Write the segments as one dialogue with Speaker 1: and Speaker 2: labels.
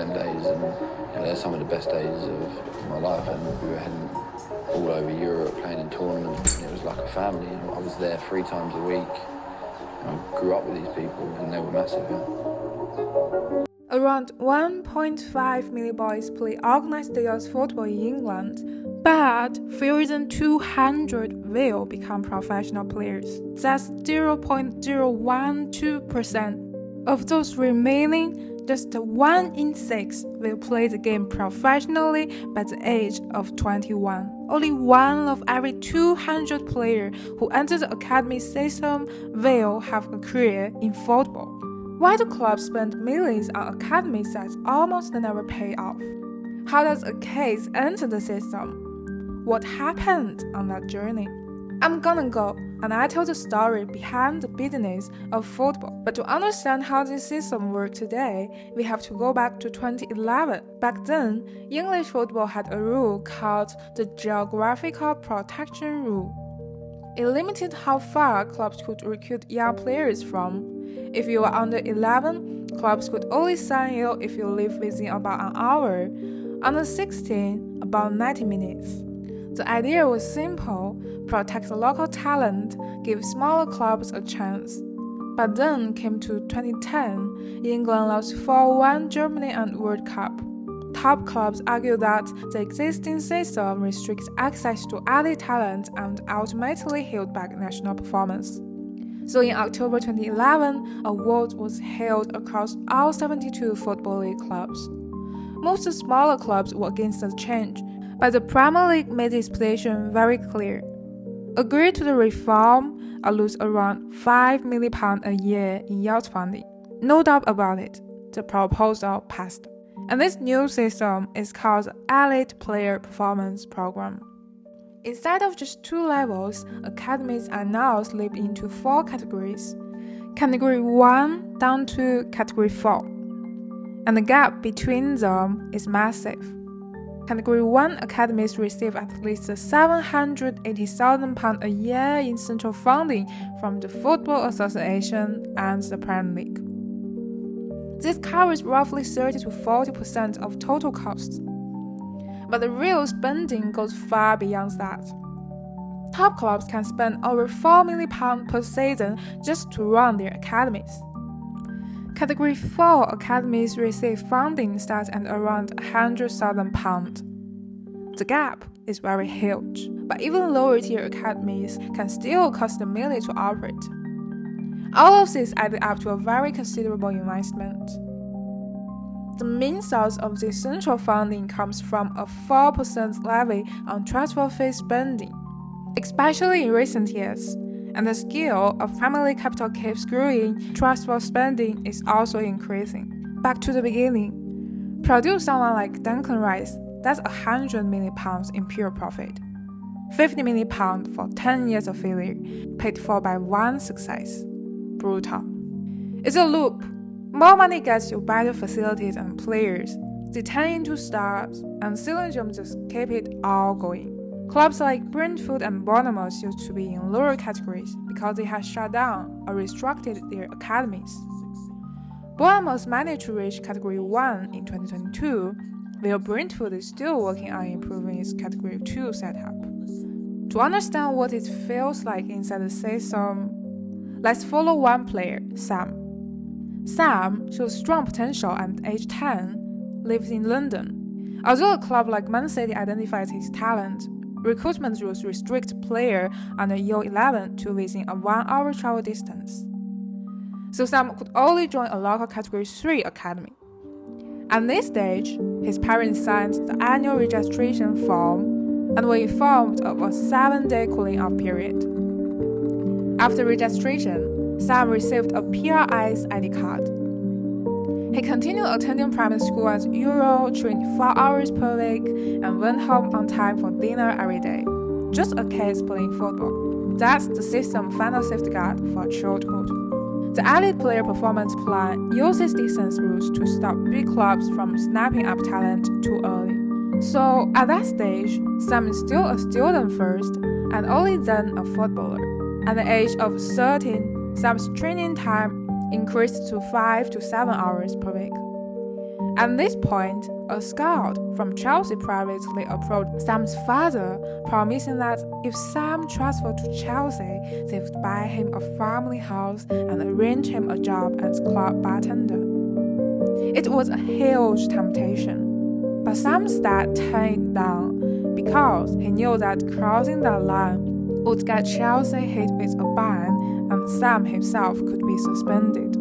Speaker 1: End days, and they're some of the best days of my life. And we were heading all over Europe playing in tournaments. It was like a family. I was there 3 times a week. I grew up with these people, and they were massive.
Speaker 2: Around 1.5 million boys play organized youth football in England, but fewer than 200 will become professional players. That's 0.012%. Of those remaining, just 1 in 6 will play the game professionally by the age of 21. Only 1 of every 200 players who enter the academy system will have a career in football. Why do clubs spend millions on academies that almost never pay off? How does a case enter the system? What happened on that journey? I'm gonna go and I tell the story behind the business of football. But to understand how this system works today, we have to go back to 2011. Back then, English football had a rule called the Geographical Protection Rule. It limited how far clubs could recruit young players from. If you were under 11, clubs could only sign you if you live within about an hour. Under 16, about 90 minutes. The idea was simple: protect the local talent, give smaller clubs a chance. But then came to 2010, England lost 4-1 Germany and World Cup. Top clubs argued that the existing system restricts access to elite talent and ultimately held back national performance. So in October 2011, a vote was held across all 72 Football League clubs. Most smaller clubs were against the change, but the Premier League made its position very clear. Agreed to the reform, or lose around £5 million a year in youth funding. No doubt about it, the proposal passed. And this new system is called the Elite Player Performance Program. Instead of just 2 levels, academies are now split into 4 categories. Category 1 down to Category 4. And the gap between them is massive. Category 1 academies receive at least £780,000 a year in central funding from the Football Association and the Premier League. This covers roughly 30 to 40% of total costs. But the real spending goes far beyond that. Top clubs can spend over £4 million per season just to run their academies. Category 4 academies receive funding starts at around £100,000. The gap is very huge, but even lower tier academies can still cost a million to operate. All of this added up to a very considerable investment. The main source of this central funding comes from a 4% levy on transfer fee spending, especially in recent years. And the scale of family capital keeps growing, transfer spending is also increasing. Back to the beginning. Produce someone like Duncan Rice, that's £100 million in pure profit. £50 million for 10 years of failure, paid for by 1 success. Brutal. It's a loop. More money gets you better facilities and players. They turn into stars, and Sillingham just keep it all going. Clubs like Brentford and Bournemouth used to be in lower categories because they had shut down or restructured their academies. Bournemouth managed to reach Category 1 in 2022, while Brentford is still working on improving its Category 2 setup. To understand what it feels like inside the system, let's follow one player, Sam. Sam shows strong potential and at age 10, lives in London. Although a club like Man City identifies his talent, recruitment rules restrict players under U11 to within a 1-hour travel distance. So Sam could only join a local Category 3 academy. At this stage, his parents signed the annual registration form and were informed of a 7-day cooling-off period. After registration, Sam received a PRI's ID card. He continued attending primary school as usual, trained 4 hours per week, and went home on time for dinner every day. Just a case playing football. That's the system's final safeguard for childhood. The Elite Player Performance Plan uses distance rules to stop big clubs from snapping up talent too early. So at that stage, Sam is still a student first, and only then a footballer. At the age of 13, Sam's training time increased to 5 to 7 hours per week. At this point, a scout from Chelsea privately approached Sam's father, promising that if Sam transferred to Chelsea, they would buy him a family house and arrange him a job as club bartender. It was a huge temptation, but Sam's dad turned it down because he knew that crossing that line would get Chelsea hit with a ban and Sam himself could be suspended.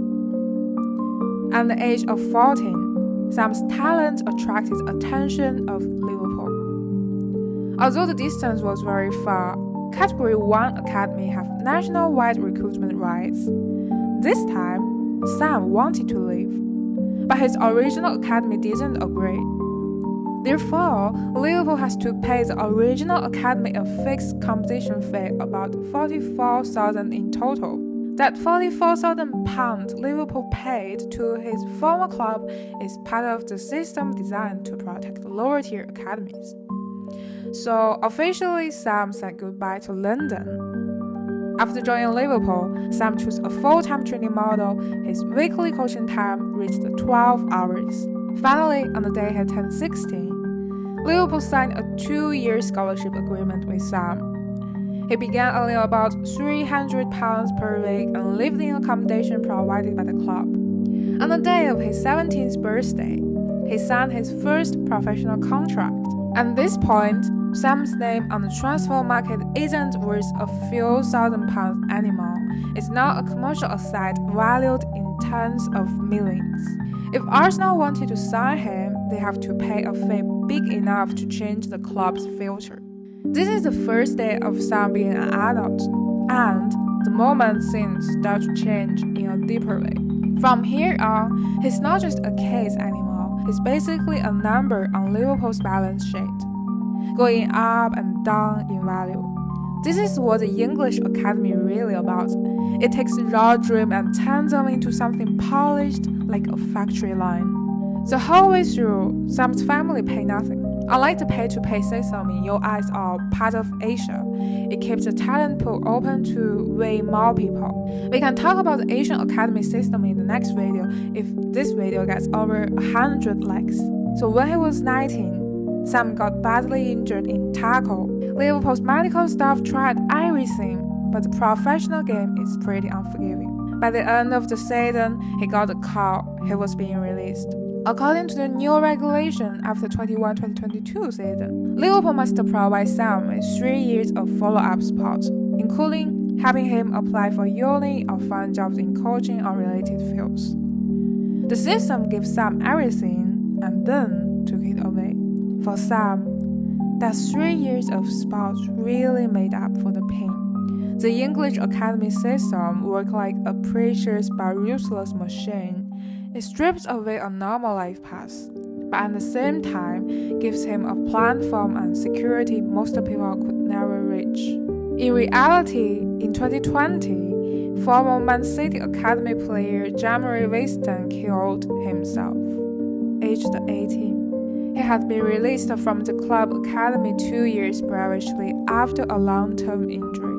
Speaker 2: At the age of 14, Sam's talent attracted attention of Liverpool. Although the distance was very far, Category 1 Academy have national-wide recruitment rights. This time, Sam wanted to leave, but his original academy didn't agree. Therefore, Liverpool has to pay the original academy a fixed competition fee, about £44,000 in total. That £44,000 Liverpool paid to his former club is part of the system designed to protect lower-tier academies. So officially, Sam said goodbye to London. After joining Liverpool, Sam chose a full-time training model. His weekly coaching time reached 12 hours. Finally, on the day he turned 16, Liverpool signed a 2-year scholarship agreement with Sam. He began earning about £300 per week and lived in accommodation provided by the club. On the day of his 17th birthday, he signed his first professional contract. At this point, Sam's name on the transfer market isn't worth a few £1,000s anymore. It's now a commercial asset valued in tens of millions. If Arsenal wanted to sign him, they have to pay a fee big enough to change the club's future. This is the first day of Sam being an adult, and the moment things start to change in a deeper way. From here on, he's not just a case anymore, he's basically a number on Liverpool's balance sheet, going up and down in value. This is what the English Academy really about. It takes raw dream and turns them into something polished like a factory line. The whole way through, Sam's family pay nothing. Unlike the pay-to-pay system in US or part of Asia, it keeps the talent pool open to way more people. We can talk about the Asian Academy system in the next video if this video gets over 100 likes. So when he was 19, Sam got badly injured in tackle. Liverpool's medical staff tried everything, but the professional game is pretty unforgiving. By the end of the season, he got a call he was being released. According to the new regulation after 21-2022 season, Liverpool must provide Sam with 3 years of follow-up support, including helping him apply for uni or find jobs in coaching or related fields. The system gives Sam everything and then took it away. For Sam, that 3 years of support really made up for the pain. The English Academy system worked like a precious but ruthless machine. It strips away a normal life path, but at the same time gives him a platform and security most people could never reach. In reality, in 2020, former Man City Academy player Jamari Winston killed himself, aged 18. He had been released from the club academy 2 years previously after a long-term injury.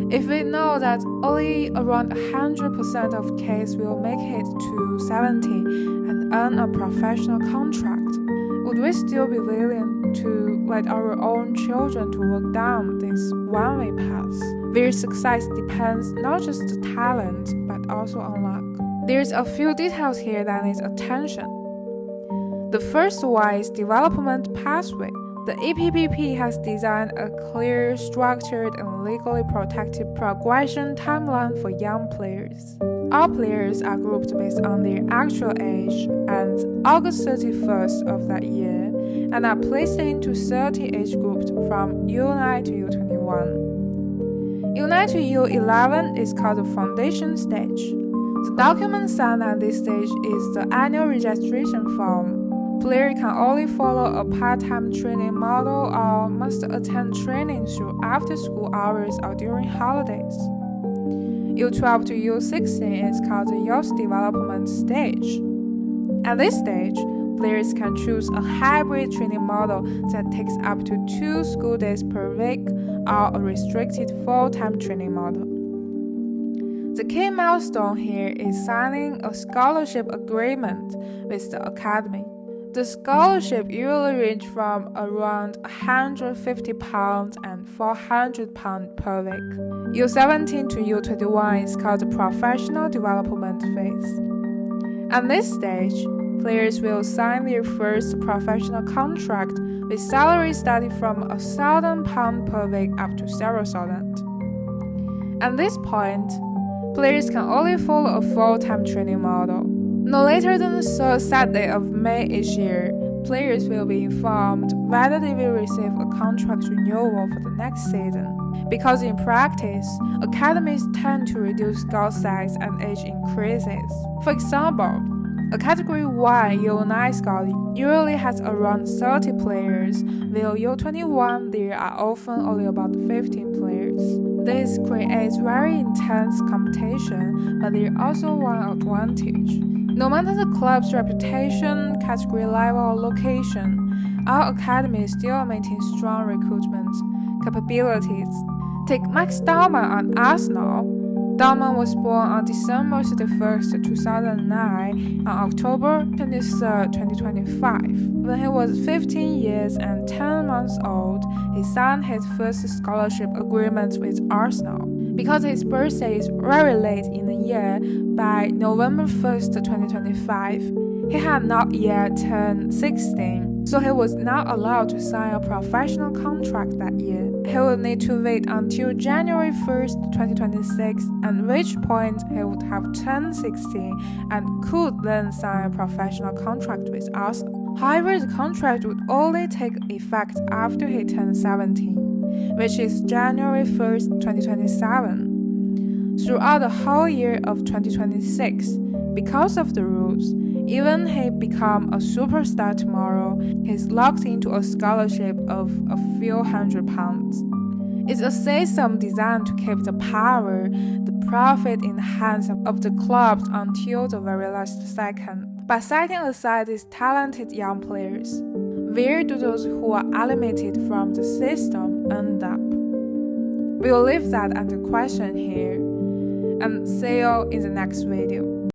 Speaker 2: If we know that only around 100% of cases will make it to 70 and earn a professional contract, would we still be willing to let our own children to walk down this one-way path? Their success depends not just on talent, but also on luck. There's a few details here that needs attention. The first one is development pathway. The EPPP has designed a clear, structured, and legally protected progression timeline for young players. All players are grouped based on their actual age and August 31st of that year, and are placed into 30 age groups from U9 to U21. U9 to U11 is called the foundation stage. The document signed at this stage is the annual registration form. Player can only follow a part-time training model or must attend training through after-school hours or during holidays. U12 to U16 is called the youth development stage. At this stage, players can choose a hybrid training model that takes up to 2 school days per week or a restricted full-time training model. The key milestone here is signing a scholarship agreement with the academy. The scholarship usually range from around £150 and £400 per week. U17 to U21 is called the professional development phase. At this stage, players will sign their first professional contract with salary starting from £1,000 per week up to several thousand. At this point, players can only follow a full-time training model. No later than the third Saturday of May each year, players will be informed whether they will receive a contract renewal for the next season. Because in practice, academies tend to reduce squad size as age increases. For example, a Category 1 U9 squad usually has around 30 players, while U21 there are often only about 15 players. This creates very intense competition, but there is also one advantage. No matter the club's reputation, category level, or location, our academies still maintain strong recruitment capabilities. Take Max Dowman on Arsenal. Dowman was born on December 31, 2009 and October 23, 2025. When he was 15 years and 10 months old, he signed his first scholarship agreement with Arsenal. Because his birthday is very late in the year, by November 1st, 2025, he had not yet turned 16, so he was not allowed to sign a professional contract that year. He would need to wait until January 1st, 2026, at which point he would have turned 16 and could then sign a professional contract with Arsenal. However, the contract would only take effect after he turned 17, which is January 1st, 2027. Throughout the whole year of 2026, because of the rules, even if he becomes a superstar tomorrow, he's locked into a scholarship of a few £100. It's a system designed to keep the power, the profit in the hands of the clubs until the very last second. By setting aside these talented young players, where do those who are eliminated from the system end up? We'll leave that under question here, and see you in the next video.